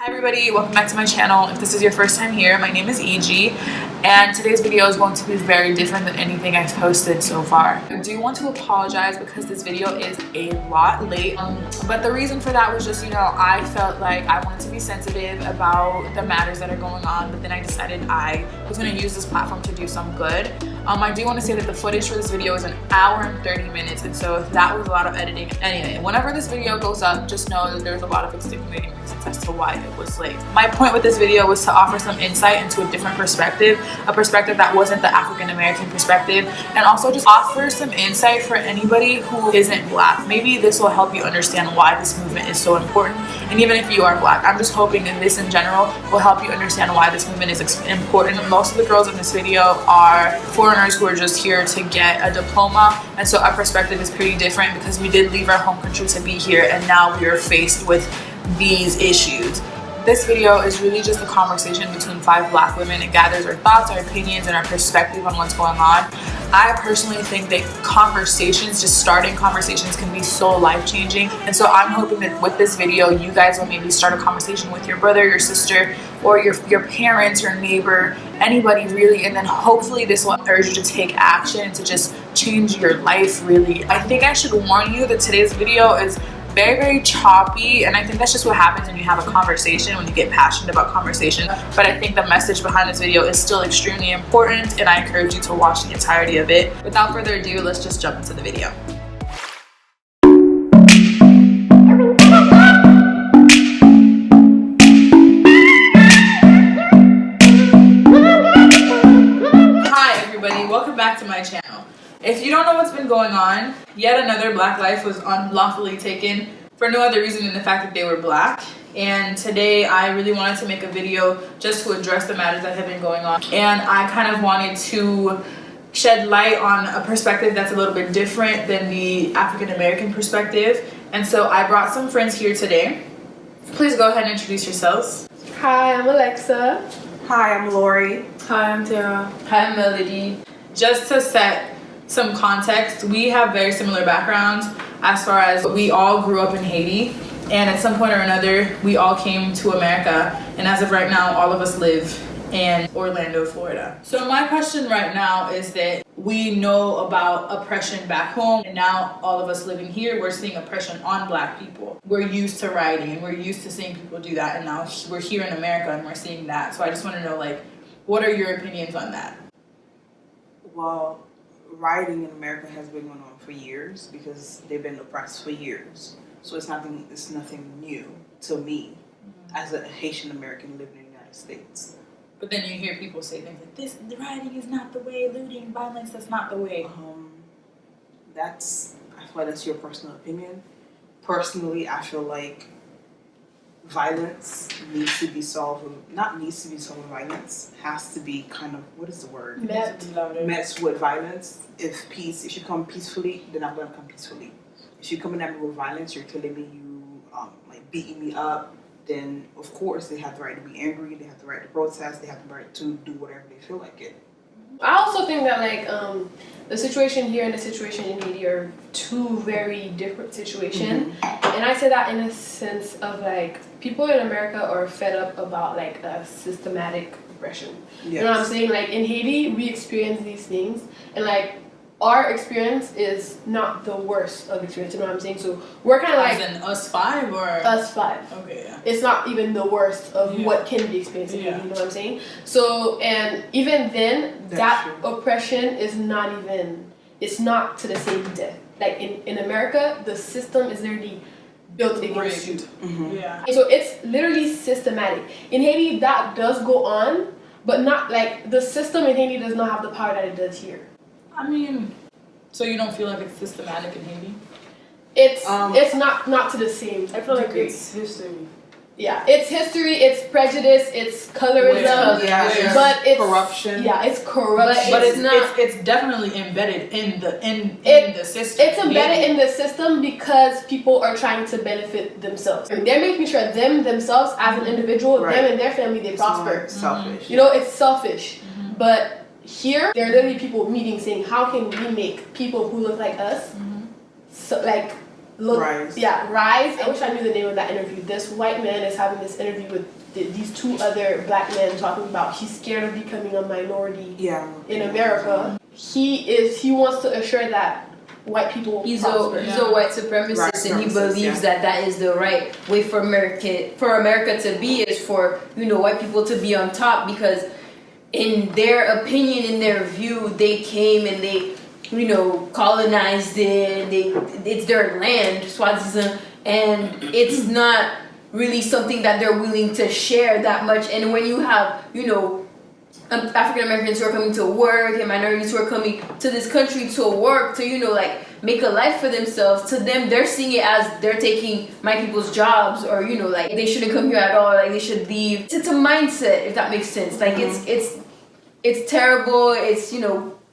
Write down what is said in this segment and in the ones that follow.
Hi everybody, welcome back to my channel. If this is your first time here, my name is EG, and today's video is going to be very different than anything I've posted so far. I do want to apologize because this video is a lot late, but the reason for that was just, I felt like I wanted to be sensitive about the matters that are going on, but then I decided I was going to use this platform to do some good. I do want to say that the footage for this video is 1 hour and 30 minutes, and so that was a lot of editing. Anyway, whenever this video goes up, just know that there's a lot of extenuating reasons as to why it was late. My point with this video was to offer some insight into a different perspective, a perspective that wasn't the African American perspective, and also just offer some insight for anybody who isn't Black. Maybe this will help you understand why this movement is so important, and even if you are Black, I'm just hoping that this in general will help you understand why this movement is important. Most of the girls in this video are foreigners who are just here to get a diploma, and so our perspective is pretty different because we did leave our home country to be here, and now we are faced with these issues. This video is really just a conversation between 5 Black women. It gathers our thoughts, our opinions, and our perspective on what's going on. I personally think that conversations, just starting conversations, can be so life-changing, and so I'm hoping that with this video you guys will maybe start a conversation with your brother, your sister, or your parents, your neighbor, anybody really, and then hopefully this will urge you to take action to just change your life really. I think I should warn you that today's video is very, very choppy, and I think that's just what happens when you have a conversation, when you get passionate about conversation. But I think the message behind this video is still extremely important, and I encourage you to watch the entirety of it. Without further ado, let's just jump into the video. Hi everybody, welcome back to my channel. If you don't know what's been going on, yet another Black life was unlawfully taken for no other reason than the fact that they were Black. And today I really wanted to make a video just to address the matters that have been going on. And I kind of wanted to shed light on a perspective that's a little bit different than the African American perspective. And so I brought some friends here today. Please go ahead and introduce yourselves. Hi, I'm Alexa. Hi, I'm Lori. Hi, I'm Tara. Hi, I'm Melody. Just to set some context, we have very similar backgrounds as far as we all grew up in Haiti, and at some point or another we all came to America, and as of right now all of us live in Orlando, Florida. So my question right now is that we know about oppression back home, and now all of us living here, we're seeing oppression on Black people. We're used to rioting and we're used to seeing people do that, and now we're here in America and we're seeing that. So I just want to know, what are your opinions on that? Well, rioting in America has been going on for years because they've been oppressed for years. So it's nothing new to me as a Haitian American living in the United States. But then you hear people say things like, the rioting is not the way, looting, violence, that's not the way. I feel like that's your personal opinion. Personally, I feel like violence needs to be solved with, violence has to be kind of, what is the word? Met with violence. If it should come peacefully, then I'm going to come peacefully. If you're coming at me with violence, you're killing me, beating me up, then of course they have the right to be angry, they have the right to protest, they have the right to do whatever they feel like it. I also think that the situation here and the situation in Haiti are two very different situations. And I say that in a sense of people in America are fed up about a systematic oppression. Yes. You know what I'm saying? In Haiti we experience these things, and our experience is not the worst of experience, you know what I'm saying? So we're kind of As in us 5 or? Us 5. Okay, yeah. It's not even the worst of what can be experienced, you know what I'm saying? So, and even then, that oppression is not even, it's not to the same depth. In America, the system is literally built against you. Yeah. So it's literally systematic. In Haiti, that does go on, but not the system in Haiti does not have the power that it does here. I mean, so you don't feel like it's systematic in Haiti? It's not to the same. I feel like it's history. Yeah, it's history, it's prejudice, it's colorism, but it's corruption. Yeah, it's corruption. But it's definitely embedded in the system. It's embedded in the system because people are trying to benefit themselves. And they're making sure themselves as an individual, them and their family, they prosper. Selfish. It's selfish. But here, there are literally people meeting saying, how can we make people who look like us Rise. Yeah, Rise. I wish I knew the name of that interview. This white man is having this interview with these two other black men talking about he's scared of becoming a minority in America. He wants to assure that white people he's a white supremacist, and he believes that is the right way for America to be, is for white people to be on top, because in their opinion, in their view, they came and they colonized it, and it's their land, Swaziland, and it's not really something that they're willing to share that much. And when you have African Americans who are coming to work and minorities who are coming to this country to work, to make a life for themselves, to them they're seeing it as they're taking my people's jobs, or they shouldn't come here at all, they should leave. It's a mindset, if that makes sense. It's terrible, it's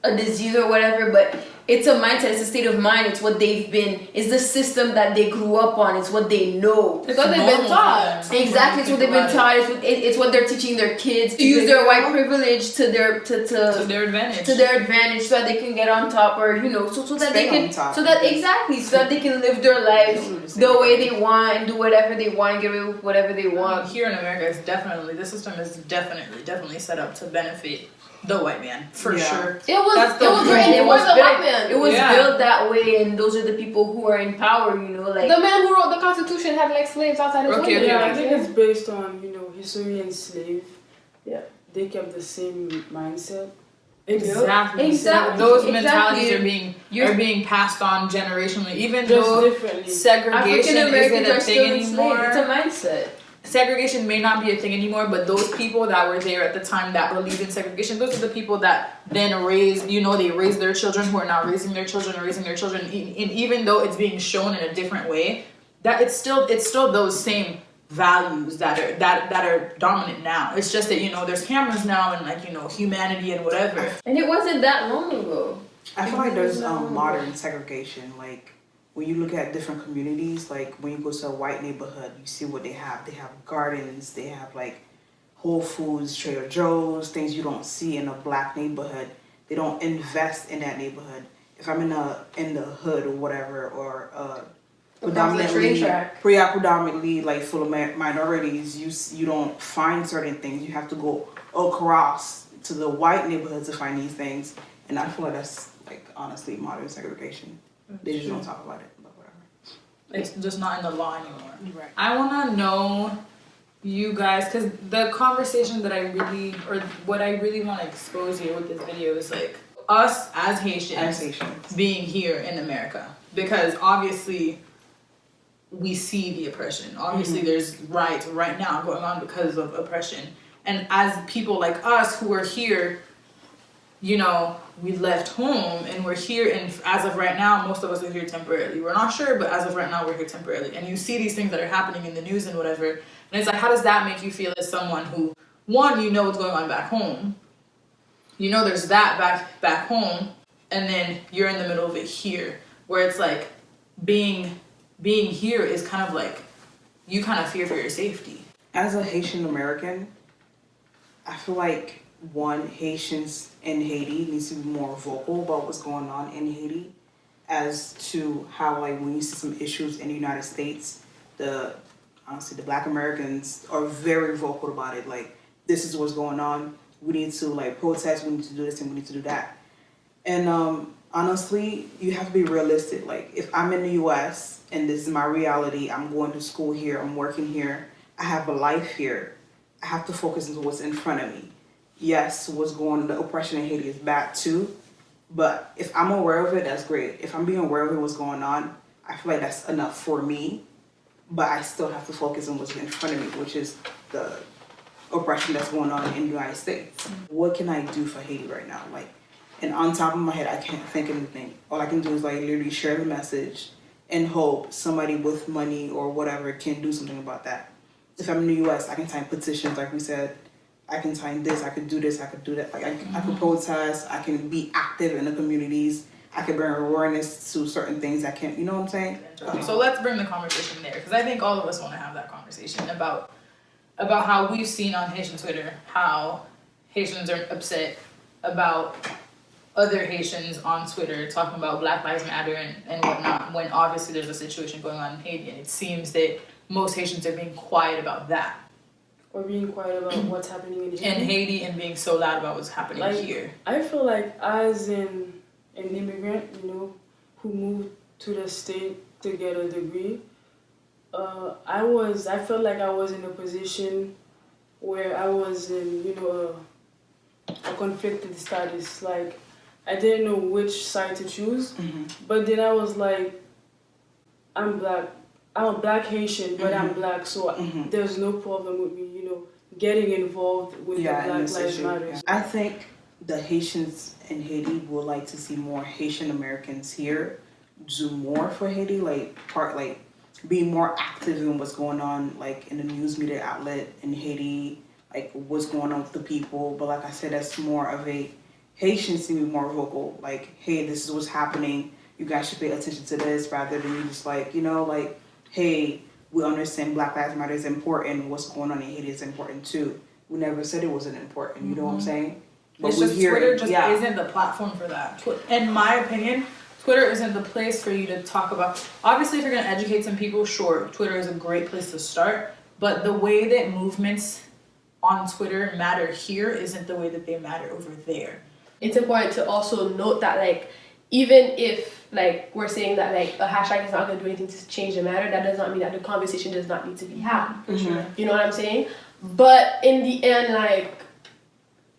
a disease or whatever, but it's a mindset, it's a state of mind, it's what they've been, it's the system that they grew up on, it's what they know. It's what they've been taught. Exactly, it's what they've been taught, it's what they're teaching their kids to use their white privilege to their advantage. So that they can get on top, or so that they can so that they can live their lives the way they want and do whatever they want and get away with whatever they want. Here in America, the system is definitely set up to benefit the white man, for sure. It was written for the white man. It was built that way, and those are the people who are in power, the man who wrote the Constitution had slaves outside his window. I think it's based on, history and slave. Yeah. They kept the same mindset. Exactly. Those mentalities are being passed on generationally, even though segregation isn't a thing anymore. It's a mindset. Segregation may not be a thing anymore, but those people that were there at the time that believed in segregation, those are the people that then raised, they raised their children, who are now raising their children. And even though it's being shown in a different way, that it's still those same values that are dominant now. It's just that there's cameras now and humanity and whatever. And it wasn't that long ago. I feel like there's modern segregation, when you look at different communities, when you go to a white neighborhood, you see what they have. They have gardens, they have Whole Foods, Trader Joe's, things you don't see in a black neighborhood. They don't invest in that neighborhood. If I'm in the hood or whatever, or predominantly full of minorities, you don't find certain things. You have to go across to the white neighborhood to find these things, and I feel like that's honestly modern segregation. They just don't talk about it, but whatever. It's just not in the law anymore. Right. I want to know, you guys, because the conversation that what I really want to expose here with this video is us as Haitians being here in America, because obviously we see the oppression. Obviously there's riots right now going on because of oppression, and as people like us who are here, we left home and we're here, and as of right now, most of us are here temporarily. We're not sure, but as of right now, we're here temporarily. And you see these things that are happening in the news and whatever, and it's how does that make you feel as someone who, one, what's going on back home, there's that back home, and then you're in the middle of it here, where it's being here is kind of you kind of fear for your safety. As a Haitian American, I feel one, Haitians in Haiti needs to be more vocal about what's going on in Haiti, as to how when you see some issues in the United States, honestly the black Americans are very vocal about it. This is what's going on. We need to protest. We need to do this and we need to do that. And honestly, you have to be realistic. If I'm in the U.S. and this is my reality, I'm going to school here, I'm working here, I have a life here. I have to focus on what's in front of me. Yes, what's going on, the oppression in Haiti is bad too, but if I'm aware of it, that's great. If I'm being aware of what's going on, I feel that's enough for me, but I still have to focus on what's in front of me, which is the oppression that's going on in the United States. What can I do for Haiti right now? And on top of my head, I can't think of anything. All I can do is literally share the message and hope somebody with money or whatever can do something about that. If I'm in the US, I can sign petitions, like we said. I can sign this, I could do this, I could do that. I could protest, I can be active in the communities, I can bring awareness to certain things I can't, you know what I'm saying? So let's bring the conversation there, because I think all of us want to have that conversation about how we've seen on Haitian Twitter how Haitians are upset about other Haitians on Twitter talking about Black Lives Matter and whatnot, when obviously there's a situation going on in Haiti, and it seems that most Haitians are being quiet about that. Or being quiet about what's happening in Haiti. In Haiti, and being so loud about what's happening like, here. I feel like as an immigrant, you know, who moved to the state to get a degree, I felt like I was in a position where I was in, you know, a conflicted status. Like, I didn't know which side to choose, but then I was like, I'm black. I'm a black Haitian, but I'm black, so there's no problem with me, you know, getting involved with the Black Lives Matter. Yeah. I think the Haitians in Haiti would like to see more Haitian Americans here do more for Haiti, be more active in what's going on, like in the news media outlet in Haiti, like what's going on with the people. But like I said, that's more of a Haitians to be more vocal, like, hey, this is what's happening. You guys should pay attention to this, rather than you just like, you know, like, hey, we understand Black Lives Matter is important. What's going on in Haiti is important too. We never said it wasn't important. You know what I'm saying? But It's just Twitter just isn't the platform for that. In my opinion, Twitter isn't the place for you to talk about. Obviously, if you're going to educate some people, sure, Twitter is a great place to start. But the way that movements on Twitter matter here isn't the way that they matter over there. It's important to also note that, like, even if, like, we're saying that, like, a hashtag is not going to do anything to change the matter, that does not mean that the conversation does not need to be had. You know what I'm saying? But in the end, like,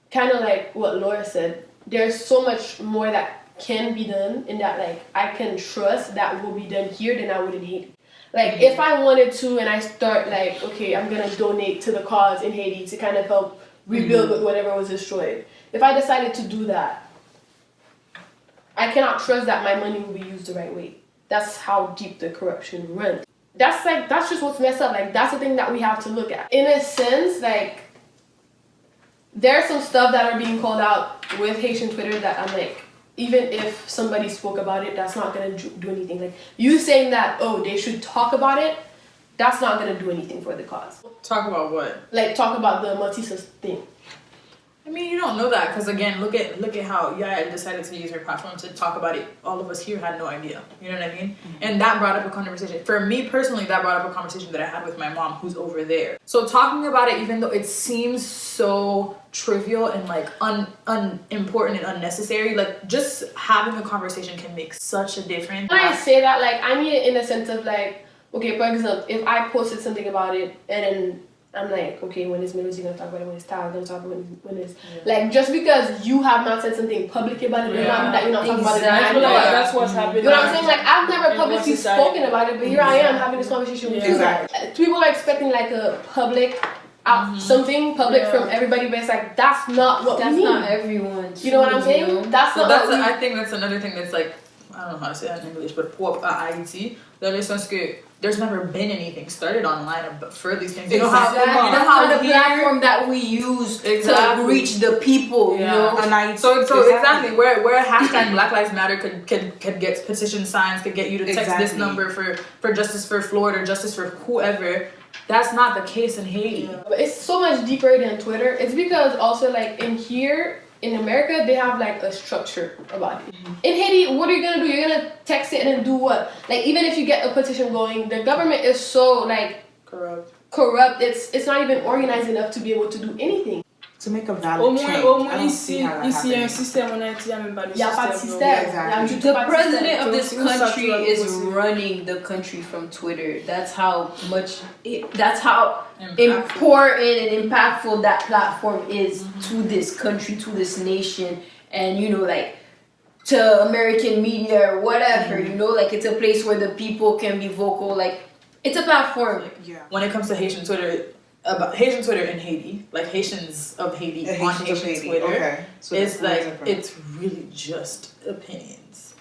kind of like what Laura said, there's so much more that can be done, in that, like, I can trust that will be done here than I would in Haiti. Like, if I wanted to and I start, like, okay, I'm going to donate to the cause in Haiti to kind of help rebuild with whatever was destroyed. If I decided to do that, I cannot trust that my money will be used the right way. That's how deep the corruption runs. That's just what's messed up. Like, that's the thing that we have to look at. In a sense, like, there's some stuff that are being called out with Haitian Twitter that I'm like, even if somebody spoke about it, that's not going to do anything. Like, you saying that, oh, they should talk about it, that's not going to do anything for the cause. Talk about what? Like, talk about the Matissa thing. I mean, you don't know that, because again, look at how Yaya decided to use her platform to talk about it. All of us here had no idea. You know what I mean? And that brought up a conversation. For me personally, that brought up a conversation that I had with my mom, who's over there. So talking about it, even though it seems so trivial and like unimportant and unnecessary, like, just having a conversation can make such a difference. When I say that, like, I mean it in the sense of, like, okay, for example, if I posted something about it and then I'm like, okay, when is Melody gonna talk about it? When is Tyler gonna talk about it? When is like, just because you have not said something public about it, does not mean that you're not talking about it. I feel like that's what's happening. You know what I'm saying? Like, I've never publicly spoken about it, but here I am having this conversation with you. People are expecting like a public something public from everybody, but it's like, that's not what we mean. That's not everyone. You know what I'm saying? That's not what I think that's another thing that's like, I don't know how to say that in English, but pour à Haïti, dans le sens que there's never been anything started online for these things. You know how the platform that we use to reach the people, you know? So exactly where a hashtag Black Lives Matter could get petition signs, could get you to text this number for justice for Florida or justice for whoever. That's not the case in Haiti. But it's so much deeper than Twitter. It's because also, like, in here, in America, they have like a structure about it. In Haiti, what are you gonna do? You're gonna text it and then do what? Like, even if you get a petition going, the government is so, like, corrupt. It's not even organized enough to be able to do anything. To make a valid change. Au moins ici, il y a un système, en Haïti, il n'y a même pas de système. The president of this country is running the country from Twitter. That's how much, that's how important and impactful that platform is to this country, to this nation, and, you know, like, to American media or whatever, you know, like, it's a place where the people can be vocal, like, it's a platform. When it comes to Haitian Twitter, about Haitian Twitter in Haiti, like Haitians of Haiti on Haitian Twitter, so it's like, it's really just opinions.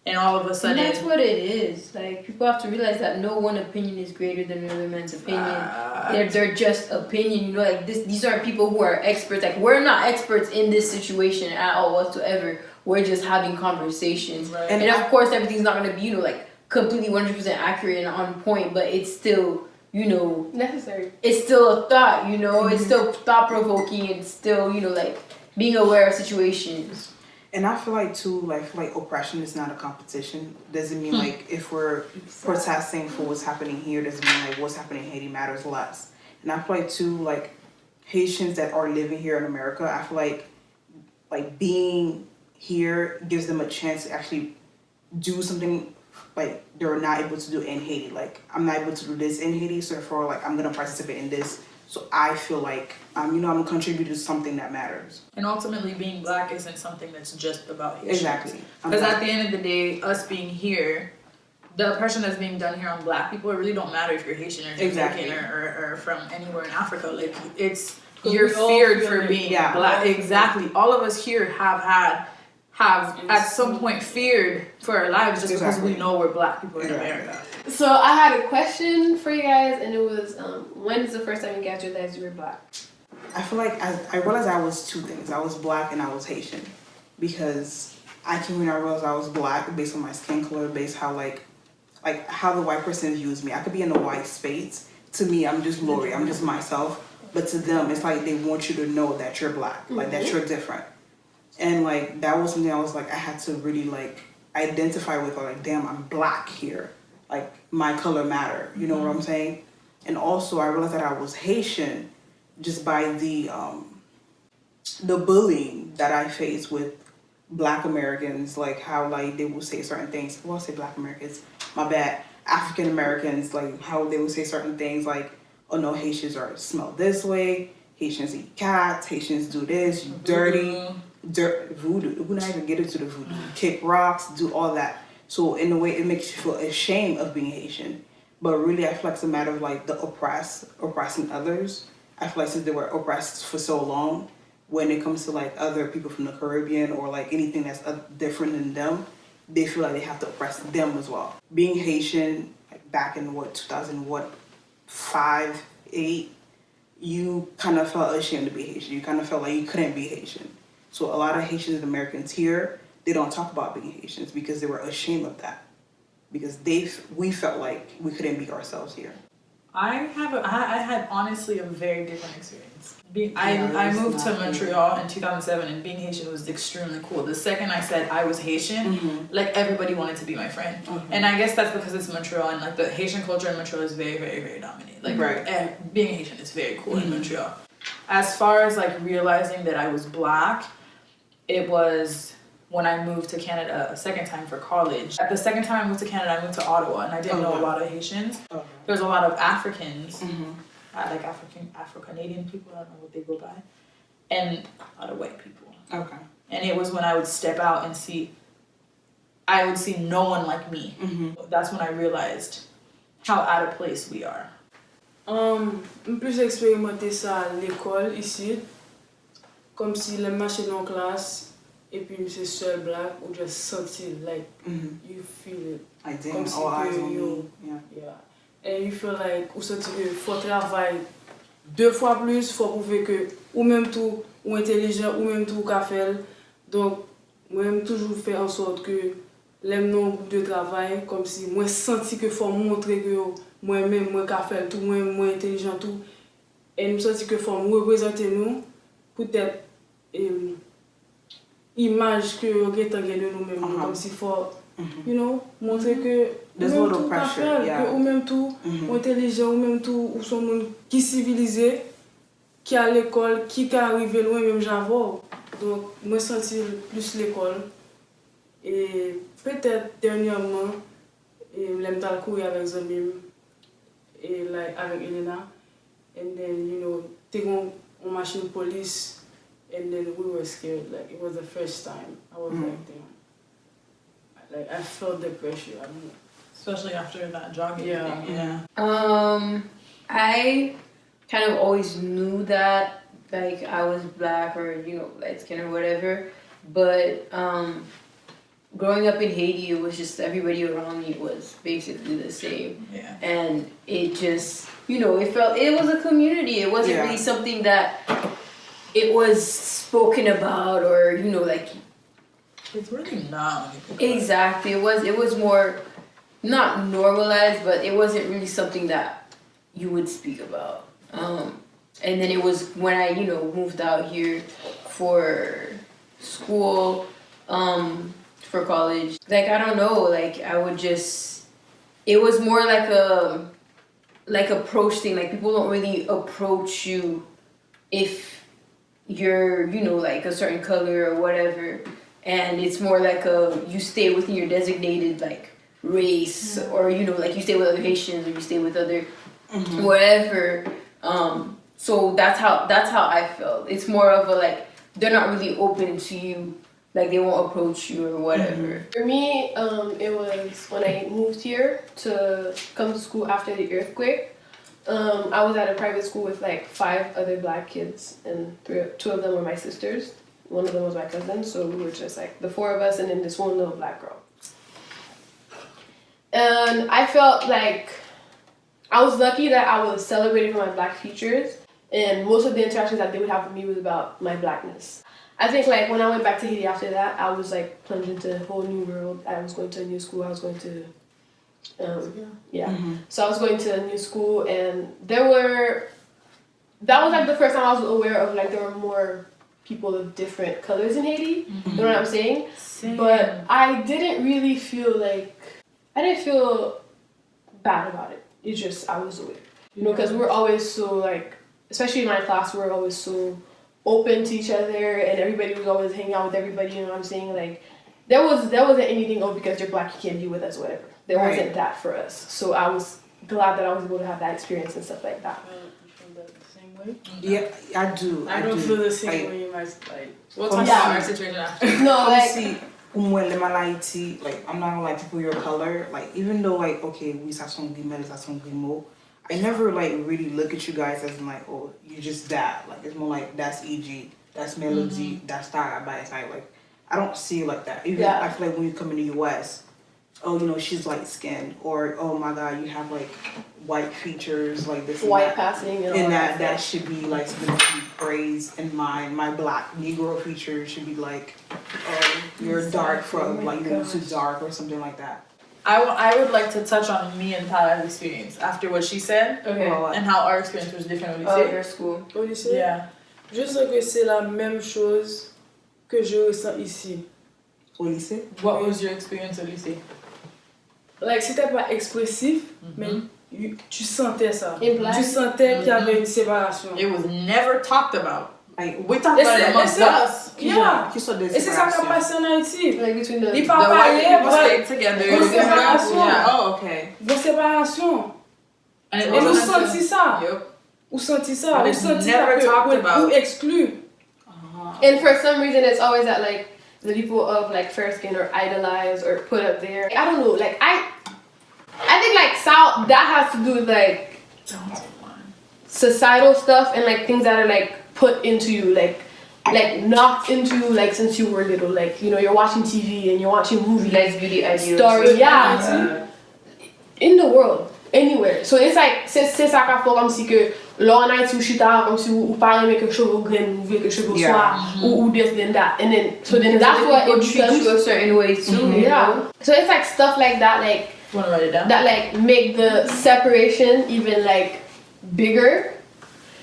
And all of a sudden, and that's what it is. Like, people have to realize that no one opinion is greater than another man's opinion. They're just opinion. You know, like, these are people who are experts. Like, we're not experts in this situation at all whatsoever. We're just having conversations, and of course, everything's not gonna be, you know, like, completely 100% accurate and on point, but it's still, you know, necessary. It's still a thought, you know, it's still thought provoking, it's still, you know, like, being aware of situations. And I feel like too, like, I feel like oppression is not a competition. Doesn't mean like if we're protesting for what's happening here, doesn't mean like what's happening in Haiti matters less. And I feel like too, like Haitians that are living here in America, I feel like being here gives them a chance to actually do something like they're not able to do in Haiti. Like I'm not able to do this in Haiti, so therefore like I'm gonna participate in this. So I feel like I'm gonna contribute to something that matters. And ultimately, being black isn't something that's just about Haitians. Exactly. Because at the end of the day, us being here, the oppression that's being done here on black people, it really don't matter if you're Haitian or Jamaican or from anywhere in Africa. Like you're feared for being black. Exactly. All of us here have at some point feared for our lives just because we know we're black people in America. So I had a question for you guys, and it was, when is the first time you guys realized you were black? I feel like I realized I was two things. I was black and I was Haitian. Because I came when I realized I was black based on my skin color, based how like how the white person views me. I could be in a white space. To me, I'm just Lori. I'm just myself. But to them, it's like they want you to know that you're black. Like that you're different. And like that was something I was like I had to really like identify with. Like damn, I'm black here. Like my color matter. You know what I'm saying? And also I realized that I was Haitian just by the bullying that I faced with Black Americans, like how like they will say certain things. Well, I'll say Black Americans, my bad. African Americans, like how they would say certain things like, oh no, Haitians are smell this way, Haitians eat cats, Haitians do this, you dirty, voodoo. We're not even get into the voodoo. Kick rocks, do all that. So in a way, it makes you feel ashamed of being Haitian. But really, I feel like it's a matter of like the oppressing others. I feel like since they were oppressed for so long, when it comes to like other people from the Caribbean or like anything that's different than them, they feel like they have to oppress them as well. Being Haitian, like back in 2005, 2008, you kind of felt ashamed to be Haitian. You kind of felt like you couldn't be Haitian. So a lot of Haitians and Americans here, they don't talk about being Haitians because they were ashamed of that. Because we felt like we couldn't be ourselves here. I had honestly a very different experience. I moved to Montreal in 2007, and being Haitian was extremely cool. The second I said I was Haitian, like everybody wanted to be my friend. And I guess that's because it's Montreal, and like the Haitian culture in Montreal is very, very, very dominant. Like being Haitian is very cool in Montreal. As far as like realizing that I was black, it was when I moved to Canada a second time for college. The second time I moved to Canada, I moved to Ottawa, and I didn't know a lot of Haitians. There's a lot of Africans, like Afro-Canadian people, I don't know what they go by, and a lot of white people. Okay. And it was when I would step out and I would see no one like me. That's when I realized how out of place we are. Plus expérimenté ça à l'école ici, comme si les marchés dans classe. Et puis c'est seul black ou just senti like you feel it. I did. Comme si all eyes on you, me. yeah. And you feel like ou senti que faut travailler 2 fois plus, faut prouver que ou même tout ou intelligent ou même tout qu'a fait. Donc moi-même toujours fait en sorte que l'aime non groupe de travail comme si moi senti que faut montrer que moi-même moi qu'a fait tout moi intelligent tout. Et me senti que faut me représenter nous peut-être image que on est en de nous-mêmes comme s'il faut you know montrer que there's a little pressure, que ou même tout intelligent ou même tout ou sont monde qui civilisé qui à l'école qui arrivé loin même j'avoue donc moi sentir plus l'école et peut-être dernièrement et l'aime dans courir avec Zamim et like avec Elena and then you know t'es on machine police. And then we were scared. Like it was the first time. I was like, damn. Like I felt the pressure. I don't know. Especially after that jogging thing. Yeah. I kind of always knew that like I was black or light skin or whatever, but growing up in Haiti, it was just everybody around me was basically the same. Yeah. And it just it was a community. It wasn't really something that it was spoken about or like it's really not. Exactly. It was more not normalized, but it wasn't really something that you would speak about. And then it was when I moved out here for school, for college. Like, I don't know, like, I would just, it was more like a, like, approach thing. Like, people don't really approach you if you're, you know, like, a certain color or whatever. And it's more like you stay within your designated, like, race, or, you know, like, you stay with other Haitians, or you stay with other whatever. So that's how I felt. It's more of a, like, they're not really open to you, like, they won't approach you or whatever. For me, it was when I moved here to come to school after the earthquake. I was at a private school with like 5 other black kids, and 2 of them were my sisters. One of them was my cousin, so we were just like the 4 of us, and then this one little black girl. And I felt like I was lucky that I was celebrated for my black features, and most of the interactions that they would have with me was about my blackness. I think like when I went back to Haiti after that, I was like plunged into a whole new world. I was going to a new school. I was going to, So I was going to a new school, and that was like the first time I was aware of like there were more people of different colors in Haiti. You know what I'm saying? Same. But I didn't really feel bad about it. It's just I was aware, you know, because we're always so like, especially in my class, we're always so open to each other, and everybody was always hanging out with everybody. You know what I'm saying? Like there wasn't anything, oh, because you're black you can't be with us, whatever. There wasn't that for us. So I was glad that I was able to have that experience and stuff like that. You feel the same way? Yeah, I do. I don't feel the same way you might like. We'll talk about our situation after. No, like See, like, I'm not gonna lie, people your color, like, even though, like, okay, we sa son guimel, sa son guimel, I never, like, really look at you guys as, like, oh, you're just that. Like, it's more like, that's EG, that's Melody, that's that, like, I don't see you like that. Even I feel like when you come in the US, oh, you know, she's light-skinned, or, oh, my God, you have, like, white features, like this Whitepassing and all that. That should be, like, something to be praised. And my black Negro features should be, like, you're dark from, like, you're too dark or something like that. I would like to touch on me and Pala's experience after what she said, and how our experience was different au lycée. Your school. Au lycée? Yeah. Je sais que c'est la même chose que je ressens ici. Au lycée? What was your experience au lycée? Like, c'était pas expressif, mais tu sentais ça. Implied. Tu sentais qu'il y avait une séparation. It was never talked about. Like, We talked about it amongst us. Yeah. Qui sont des Et c'est ça qui a passé en Haïti. Like between the Ils The parlent white people pas stayed together. Une séparation. Yeah. Oh, okay. Une séparation. And it Et nous wasn't until- senti ça. Yep. Ou senti ça. But Ou it's senti never ça talked que about. ou exclu. And for some reason, it's always that like the people of like fair skin are idolized or put up there. I don't know. Like I think like South that has to do with like societal stuff and like things that are like put into you, like knocked into you like since you were little. Like, you know, you're watching TV and you're watching movies. Nice beauty ideals. Story, yeah. In the world, anywhere. So it's like c'est ça qu'a fait comme si que là en Haïti ou chita comme si ou pas aimer que cheveux graines ou que cheveux soient ou this then that, and then so then that's what it treat becomes. you a certain way too. You know? So it's like stuff like that, like You wanna write it down? that like make the separation even like bigger,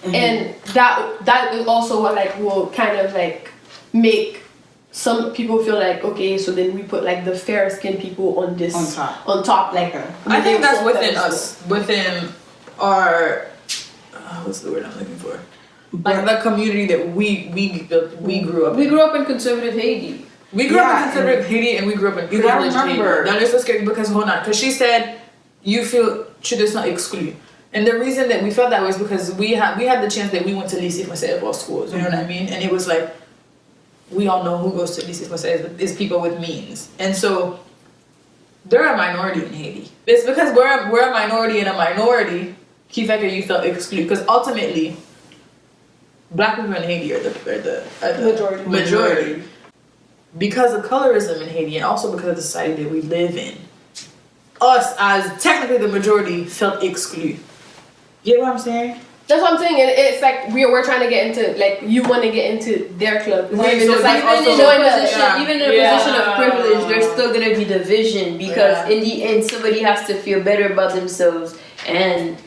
and that is also what like will kind of like make some people feel like, okay, so then we put like the fair skinned people on this on top like I think that's within us, within our what's the word I'm looking for? Like the community that we grew up in. We grew up in conservative Haiti. We grew up in conservative Haiti, and we grew up in privileged Haiti. Now this is scary because hold on, because she said you feel traditional exclude. And the reason that we felt that was because we had the chance that we went to lycée français of schools, you know what I mean? And it was like, we all know who goes to lycée français is people with means. And so, they're a minority in Haiti. It's because we're a minority in a minority, qui fait que you felt excluded. Because ultimately, black people in Haiti are the majority. Because of colorism in Haiti, and also because of the society that we live in, us as technically the majority felt excluded. You get what I'm saying? That's what I'm saying, and it's like we're trying to get into like you want to get into their club. Right, It's so like even in a position of privilege, there's still gonna be division because in the end somebody has to feel better about themselves, and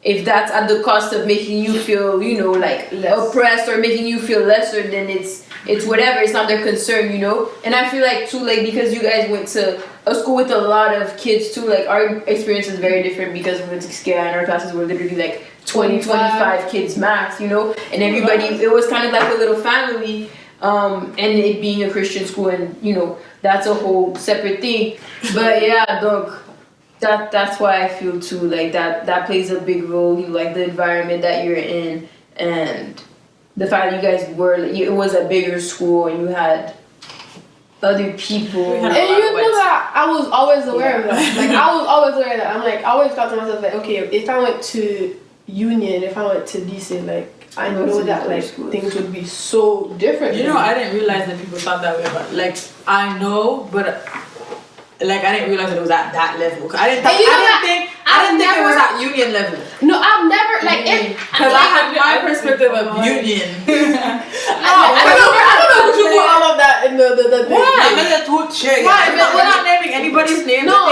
if that's at the cost of making you feel, you know, like oppressed or making you feel lesser, then it's whatever. It's not their concern, you know. And I feel like too, like because you guys went to a school with a lot of kids too, like our experience is very different because we went to scale and our classes were literally like 25 kids max, you know, and everybody, it was kind of like a little family, and it being a Christian school, and you know, that's a whole separate thing. But yeah, donc that's why I feel too, like that plays a big role, you know, like the environment that you're in, and the fact that you guys were, it was a bigger school and you had other people. And you know that I was always aware of that. Like I was always aware of that. I'm like, I always thought to myself like, okay, if I went to Union, if I went to DC, like I know that like things would be so different. You know, I didn't realize that people thought that way about, like, I know, but like I didn't realize it was at that level. I didn't think it was at Union level. No, I've never like it because I had my perspective of Union. I don't know if you put all of that in the thing. I mean the two chicks. Why? We're not naming anybody's name. No,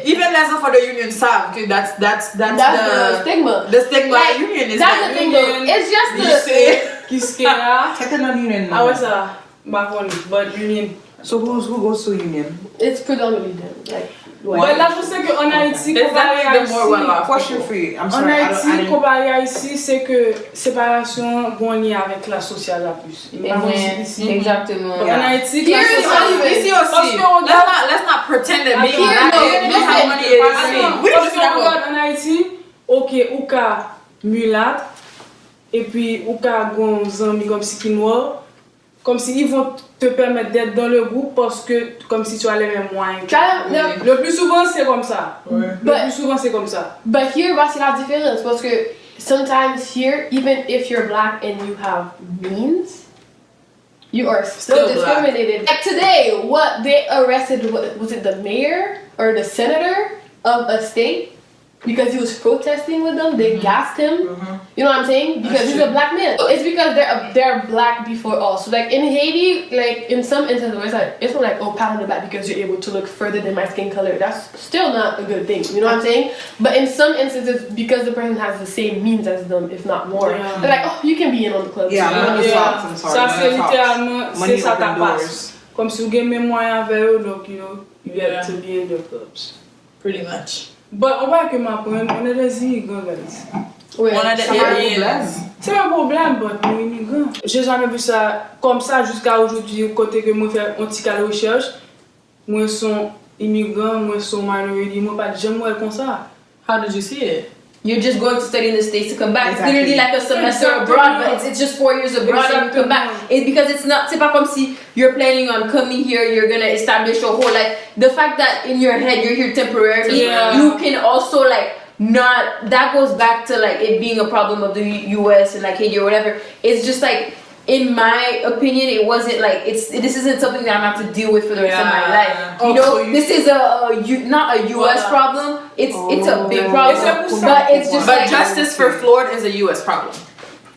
even lesson for the Union South. That's the stigma. The stigma like, Union is that's the thing though. It's just the Kiskera. Second on Union. I was back on, but Union. So who goes to Union? It's predominantly them. Like. But là, je sais qu'en Haïti, question for you. I'm en sorry, Haïti, comparé à ici, c'est que séparation bon lien avec la sociale la plus. Exactement. En Haïti, ici aussi. Let's not pretend that being black is how money it is. Parce qu'on regarde en Haïti, ok, ou ka mulâtre, et puis ou ka gon zami comme si qui noir. Comme si ils vont te permettre d'être dans le groupe parce que comme si tu as les mêmes moyens. Le plus souvent c'est comme ça. Le plus souvent c'est comme ça. But here, voici la différence parce que sometimes here, even if you're black and you have means, you are still discriminated. Like today, what they arrested, was it the mayor or the senator of a state? Because he was protesting with them, they gassed him. You know what I'm saying? Because he's a black man. It's because they're black before all. So like in Haiti, like in some instances, it's not like, oh, pat on the back because you're able to look further than my skin color. That's still not a good thing. You know what I'm saying? But in some instances, because the person has the same means as them, if not more, they're like, oh, you can be in on the club. Ça c'est littéralement, c'est ça ta passe. Comme si vous avez mes moyens avec eux, donc you get to be in the clubs. Pretty much. But on voit que ma pointe, on est des immigrants, guys. On a des aliens. C'est pas un problème, mais nous immigrants. J'ai jamais vu ça comme ça jusqu'à aujourd'hui, côté que moi fais un petit cas de recherche. Moi sont immigrants, moi sont minority, moi pas jamais comme ça. How did you see it? You're just going to study in the States to come back. Exactly. It's literally like a semester abroad, but it's just 4 years abroad and you come back. It's because it's pas comme si you're planning on coming here, you're gonna establish your whole life. The fact that in your head you're here temporarily, you can also like not, that goes back to like it being a problem of the US and like Haiti or whatever. It's just like, in my opinion, it wasn't like this isn't something that I'm gonna have to deal with for the rest of my life. You know, this is not a US problem. It's a big problem, but it's just like justice for Florida is a US problem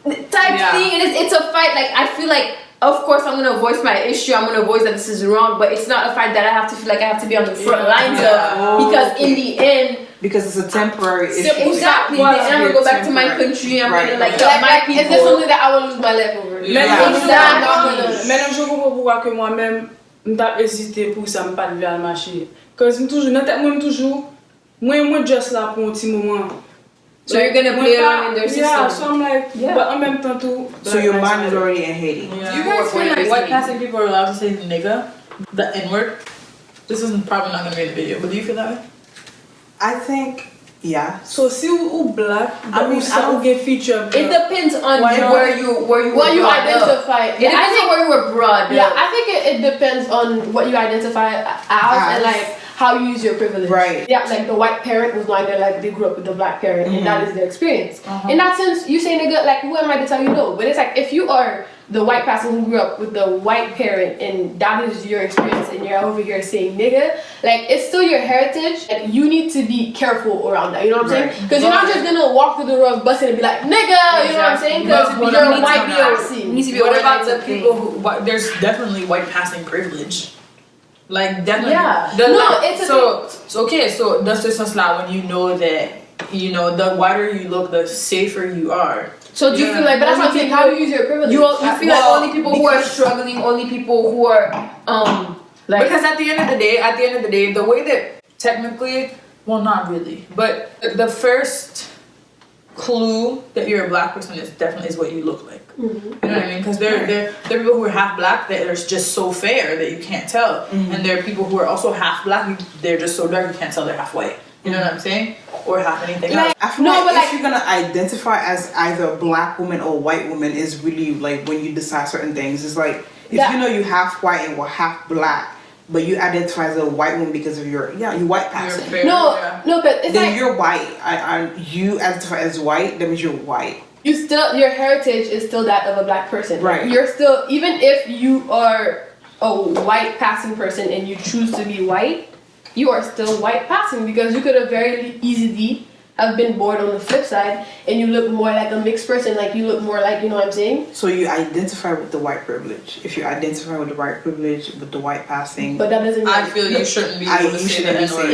type thing, and it's a fight. Like I feel like, of course, I'm gonna voice my issue. I'm gonna voice that this is wrong, but it's not a fight that I have to feel like I have to be on the front lines of, because in the end. Because it's a temporary issue. Exactly. Then I'm gonna go back to my country. I'm gonna like my people. Is this something that I will lose my life over? Maintenant, je comprends pourquoi que moi-même, j'ai hésité pour ça, je pas de à marcher. Parce que toujours, dans tête, moi toujours, moi just là pour un petit moment. So you're gonna play along in their system. Yeah, so I'm like, but en même temps tout. So your mind is already in Haiti. Do you guys feel like Whitepassing people are allowed to say nigga, the N-word? This is probably not gonna be in the video, but do you feel that way? I think, yeah. So si ou black, I mean, I don't get featured. It depends on where you identify. It depends on where you were brought. Yeah, I think it depends on what you identify as and like how you use your privilege. Right. Yeah, like the white parent was like they grew up with the black parent and that is their experience. In that sense, you say nigga, like who am I to tell you no? But it's like if you are the white person who grew up with the white parent and that is your experience and you're over here saying nigga, like it's still your heritage. Like you need to be careful around that, you know what I'm saying? Because you're not just gonna walk through the road busting and be like nigga, you know what I'm saying? Because you're a white POC. What about the people who, there's definitely white passing privilege. Like definitely. Yeah. So okay, so that's just a slot when you know that you know, the whiter you look, the safer you are. So do you feel like But that's what I'm saying. How do you use your privilege? you feel like only people who are struggling, only people who are like, because at the end of the day, the way that technically, well, not really, but the first clue that you're a black person is definitely is what you look like. You know what I mean? Because there are people who are half black that are just so fair that you can't tell, and there are people who are also half black. They're just so dark you can't tell they're half white. You know what I'm saying? Or half anything else. I feel like if you're gonna identify as either a black woman or a white woman is really like when you decide certain things. It's like if you know you half white and half black, but you identify as a white woman because of your you white passing. No, but it's then like you're white. You identify as white. That means you're white. you still, your heritage is still that of a black person. Right. You're still, even if you are a white passing person and you choose to be white, you are still white passing because you could have very easily have been born on the flip side and you look more like a mixed person, like you look more like, you know what I'm saying? So you identify with the white privilege. If you identify with the white privilege, with the white passing, But that doesn't mean I feel you shouldn't be able to say the N-word. that's what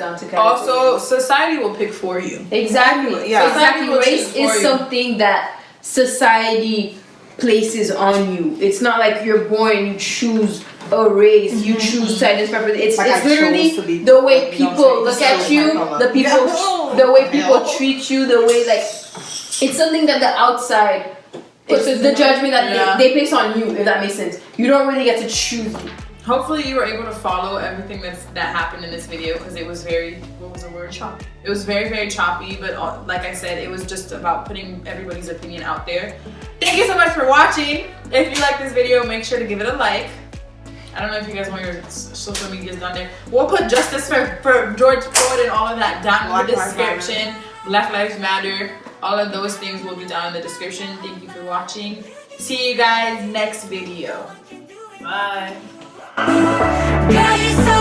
I'm saying. Because also society will pick for you. exactly. Yeah. Exactly. Society will Race choose for is you. something that society places on you. It's not like you're born, you choose a race, you choose to identify with it. It's Like I literally chose to be- the way you know people what I'm look saying? at you, Chose my color. the people, Yeah. the way people Yeah. treat you, the way like it's something that the outside, it's Pushes the them judgment that Yeah. they place on you. If that makes sense, you don't really get to choose it. Hopefully you were able to follow everything that happened in this video because it was very, what was the word? Choppy. It was very, very choppy, but like I said, it was just about putting everybody's opinion out there. Thank you so much for watching. If you like this video, make sure to give it a like. I don't know if you guys want your social medias down there. We'll put justice for George Floyd and all of that down in the description. Black Lives Matter. All of those things will be down in the description. Thank you for watching. See you guys next video. Bye. Girl, you're so